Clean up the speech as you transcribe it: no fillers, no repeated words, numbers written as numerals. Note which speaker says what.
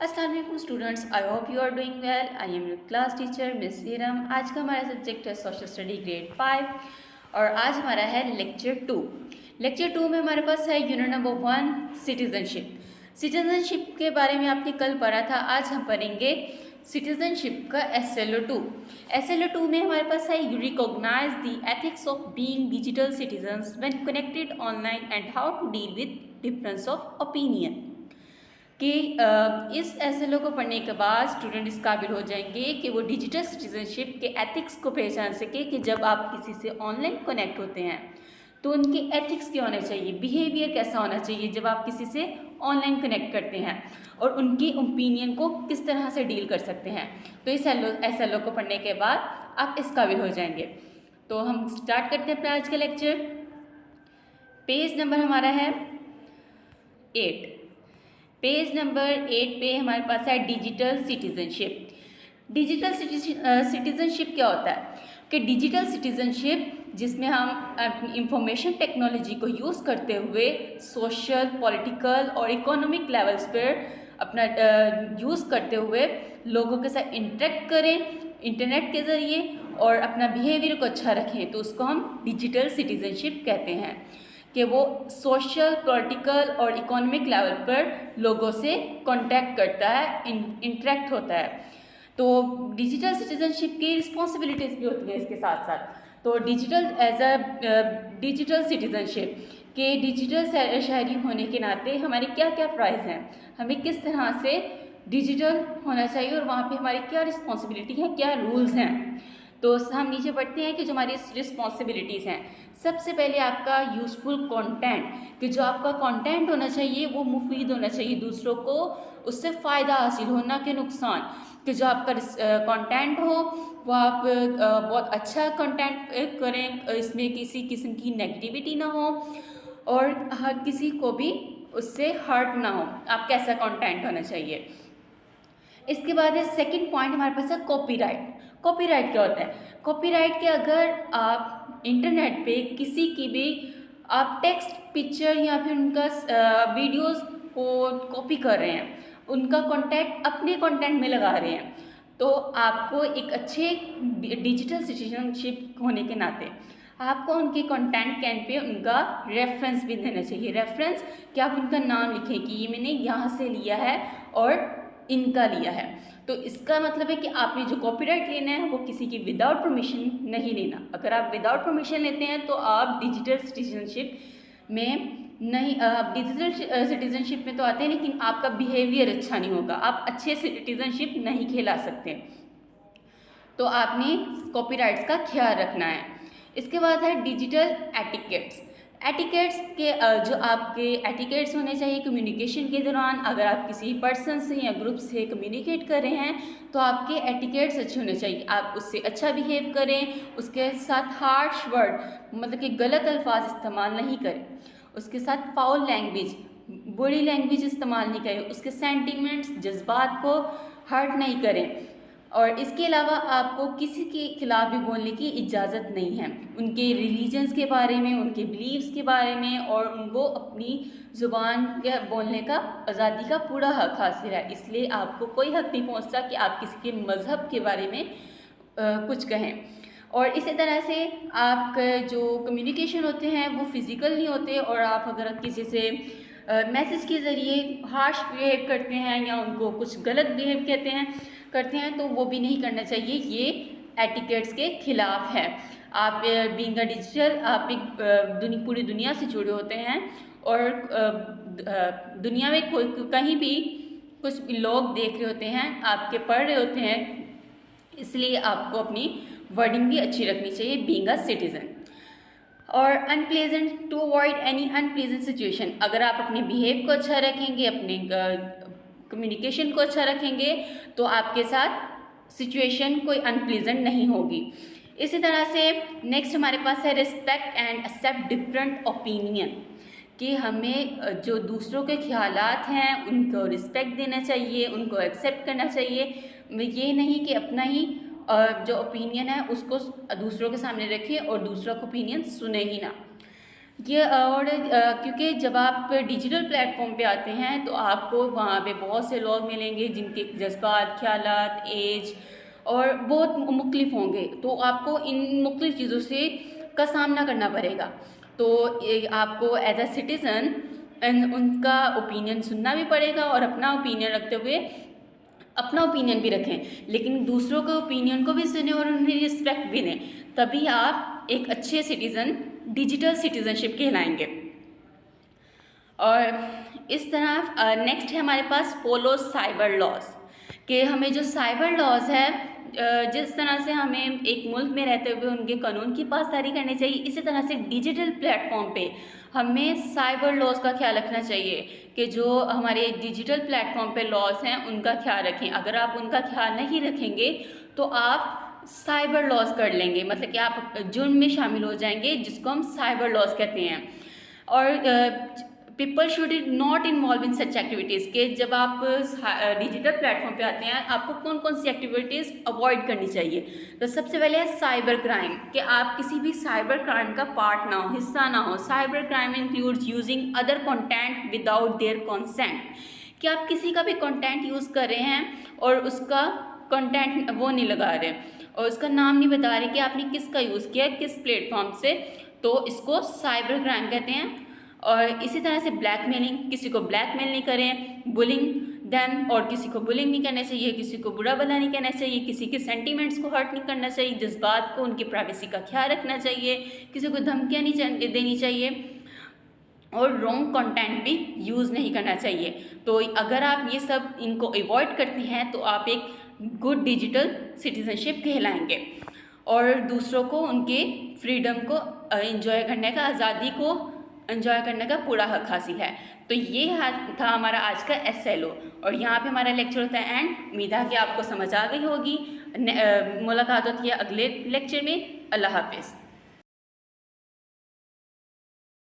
Speaker 1: अस्सलाम वालेकुम students, I hope you are doing well. I am your class teacher miss Seerum. आज का हमारा सब्जेक्ट है सोशल स्टडी ग्रेड 5 और आज हमारा है लेक्चर 2। लेक्चर 2 में हमारे पास है यूनिट नंबर 1 सिटीजनशिप। सिटीजनशिप के बारे में आपने कल पढ़ा था, आज हम पढ़ेंगे सिटीजनशिप का SLO 2। SLO 2 में हमारे पास है you recognize the ethics of being digital citizens when connected online and how to deal with difference of opinion. कि इस SLO को पढ़ने के बाद स्टूडेंट इस काबिल हो जाएंगे कि वो डिजिटल सिटीजनशिप के एथिक्स को पहचान सके कि जब आप किसी से ऑनलाइन कनेक्ट होते हैं तो उनके एथिक्स क्या होने चाहिए, बिहेवियर कैसा होना चाहिए जब आप किसी से ऑनलाइन कनेक्ट करते हैं, और उनकी ओपिनियन को किस तरह से डील कर सकते हैं। तो इस SLO को पढ़ने के बाद आप इस काबिल हो जाएंगे। तो हम स्टार्ट करते हैं अपना आज का लेक्चर। पेज नंबर हमारा है 8। पेज नंबर 8 पे हमारे पास है डिजिटल सिटीजनशिप। डिजिटल सिटीजनशिप क्या होता है कि डिजिटल सिटीजनशिप जिसमें हम इंफॉर्मेशन टेक्नोलॉजी को यूज़ करते हुए सोशल, पॉलिटिकल और इकोनॉमिक लेवल्स पर अपना यूज़ करते हुए लोगों के साथ इंटरेक्ट करें इंटरनेट के ज़रिए और अपना बिहेवियर को अच्छा रखें, तो उसको हम डिजिटल सिटीजनशिप कहते हैं कि वो सोशल, पॉलिटिकल और इकोनॉमिक लेवल पर लोगों से कांटेक्ट करता है, इंटरेक्ट होता है। तो डिजिटल सिटीजनशिप की रिस्पॉन्सिबिलिटीज़ भी होती हैं इसके साथ साथ। तो डिजिटल सिटीजनशिप के डिजिटल शहरी होने के नाते हमारे क्या क्या प्राइज़ हैं, हमें किस तरह से डिजिटल होना चाहिए और वहाँ पे हमारी क्या रिस्पॉन्सिबिलिटी है, क्या रूल्स हैं। तो हम नीचे पढ़ते हैं कि जो हमारी रिस्पॉन्सिबिलिटीज़ हैं। सबसे पहले आपका यूज़फुल कंटेंट, कि जो आपका कंटेंट होना चाहिए वो मुफीद होना चाहिए, दूसरों को उससे फ़ायदा हासिल हो, ना कि नुकसान। कि जो आपका कंटेंट हो वो आप बहुत अच्छा कंटेंट करें, इसमें किसी किस्म की नेगेटिविटी ना हो और हर किसी को भी उससे हर्ट ना हो। आप कैसा कंटेंट होना चाहिए। इसके बाद है सेकंड पॉइंट हमारे पास है कॉपीराइट। कॉपीराइट क्या होता है? कॉपीराइट के अगर आप इंटरनेट पे किसी की भी आप टेक्स्ट, पिक्चर या फिर उनका वीडियोस को कॉपी कर रहे हैं, उनका कंटेंट अपने कंटेंट में लगा रहे हैं, तो आपको एक अच्छे डिजिटल सिटीजनशिप होने के नाते आपको उनके कंटेंट कैन पे उनका रेफरेंस भी देना चाहिए। रेफरेंस कि आप उनका नाम लिखें कि ये मैंने यहाँ से लिया है और इनका लिया है। तो इसका मतलब है कि आपने जो कॉपीराइट लेना है वो किसी की विदाउट परमिशन नहीं लेना। अगर आप विदाउट परमिशन लेते हैं तो आप डिजिटल सिटीजनशिप में नहीं, आप डिजिटल सिटीजनशिप में तो आते हैं लेकिन आपका बिहेवियर अच्छा नहीं होगा, आप अच्छे सिटीजनशिप नहीं खेला सकते। तो आपने कॉपीराइट्स का ख्याल रखना है। इसके बाद है डिजिटल एटिकेट्स। एटिकेट्स के जो आपके एटिकेट्स होने चाहिए कम्युनिकेशन के दौरान, अगर आप किसी पर्सन से या ग्रुप से कम्युनिकेट कर रहे हैं तो आपके एटिकेट्स अच्छे होने चाहिए। आप उससे अच्छा बिहेव करें, उसके साथ हार्श वर्ड मतलब कि गलत अल्फाज इस्तेमाल नहीं करें, उसके साथ फाउल लैंग्वेज, बुरी लैंग्वेज इस्तेमाल नहीं करें, उसके सेंटिमेंट्स, जज्बात को हर्ट नहीं करें। और इसके अलावा आपको किसी के खिलाफ भी बोलने की इजाज़त नहीं है, उनके रिलीजन्स के बारे में, उनके बिलीव्स के बारे में, और उनको अपनी ज़ुबान के बोलने का आज़ादी का पूरा हक हासिल है। इसलिए आपको कोई हक नहीं पहुंचता कि आप किसी के मज़हब के बारे में कुछ कहें। और इसी तरह से आपके जो कम्युनिकेशन होते हैं वो फिज़िकल नहीं होते, और आप अगर किसी से मैसेज के ज़रिए हार्श बिहेव करते हैं या उनको कुछ गलत बिहेव करते हैं तो वो भी नहीं करना चाहिए, ये एटिकेट्स के खिलाफ है। आप बीइंग अ डिजिटल आप एक पूरी दुनिया से जुड़े होते हैं और दुनिया में कोई कहीं भी कुछ लोग देख रहे होते हैं, आपके पढ़ रहे होते हैं, इसलिए आपको अपनी वर्डिंग भी अच्छी रखनी चाहिए बीइंग अ सिटीज़न। और unpleasant, to avoid any unpleasant situation, अगर आप अपने बिहेव को अच्छा रखेंगे, अपने कम्युनिकेशन को अच्छा रखेंगे तो आपके साथ सिचुएशन कोई अनप्लेजेंट नहीं होगी। इसी तरह से नेक्स्ट हमारे पास है respect and accept different opinion, कि हमें जो दूसरों के ख्यालात हैं उनको रिस्पेक्ट देना चाहिए, उनको एक्सेप्ट करना चाहिए। ये नहीं कि अपना ही जो ओपिनियन है उसको दूसरों के सामने रखें और दूसरों का ओपिनियन सुने ही ना। ये और क्योंकि जब आप डिजिटल प्लेटफॉर्म पे आते हैं तो आपको वहाँ पे बहुत से लोग मिलेंगे जिनके जज्बात, ख्यालात, एज और बहुत मुख्तलिफ होंगे, तो आपको इन मुख्तलिफ चीज़ों से का सामना करना पड़ेगा। तो आपको एज अ सिटीज़न उनका ओपिनियन सुनना भी पड़ेगा और अपना ओपिनियन रखते हुए अपना ओपिनियन भी रखें, लेकिन दूसरों के ओपिनियन को भी सुने और उन्हें रिस्पेक्ट भी दें, तभी आप एक अच्छे सिटीज़न डिजिटल सिटीज़नशिप कहलाएंगे। और इस तरह नेक्स्ट है हमारे पास फॉलो साइबर लॉज, कि हमें जो साइबर लॉज है जिस तरह से हमें एक मुल्क में रहते हुए उनके कानून की पासदारी करनी चाहिए, इसी तरह से डिजिटल प्लेटफॉर्म पे हमें साइबर लॉज का ख्याल रखना चाहिए कि जो हमारे डिजिटल प्लेटफॉर्म पे लॉज हैं उनका ख्याल रखें। अगर आप उनका ख्याल नहीं रखेंगे तो आप साइबर लॉस कर लेंगे, मतलब कि आप जुर्म में शामिल हो जाएंगे, जिसको हम साइबर लॉस कहते हैं। और people should not involve in such activities, के जब आप डिजिटल प्लेटफॉर्म पे आते हैं आपको कौन कौन सी एक्टिविटीज़ अवॉइड करनी चाहिए। तो सबसे पहले है साइबर क्राइम, कि आप किसी भी साइबर क्राइम का पार्ट ना हो, हिस्सा ना हो। Cyber crime includes using other content without their consent, कि आप किसी का भी कंटेंट यूज़ कर रहे हैं और उसका कंटेंट वो नहीं लगा रहे और उसका नाम नहीं बता रहे कि आपने किसका यूज़ किया, किस प्लेटफॉर्म से, तो इसको साइबर क्राइम कहते हैं। और इसी तरह से ब्लैकमेलिंग, किसी को ब्लैकमेल नहीं करें, बुलिंग देम, और किसी को बुलिंग नहीं करना चाहिए, किसी को बुरा भला नहीं कहना चाहिए, किसी के सेंटीमेंट्स को हर्ट नहीं करना चाहिए, जज्बात को, उनकी प्राइवेसी का ख्याल रखना चाहिए, किसी को धमकियाँ नहीं देनी चाहिए और रॉन्ग कंटेंट भी यूज़ नहीं करना चाहिए। तो अगर आप ये सब इनको अवॉइड करते हैं तो आप एक गुड डिजिटल सिटीजनशिप कहलाएंगे और दूसरों को उनके फ्रीडम को एंजॉय करने का, आज़ादी को एंजॉय करने का पूरा हक हासिल है। तो ये था हमारा आज का SLO और यहाँ पे हमारा लेक्चर होता है एंड। उम्मीद है कि आपको समझ आ गई होगी। मुलाकात होती है अगले लेक्चर में। अल्लाह हाफिज़।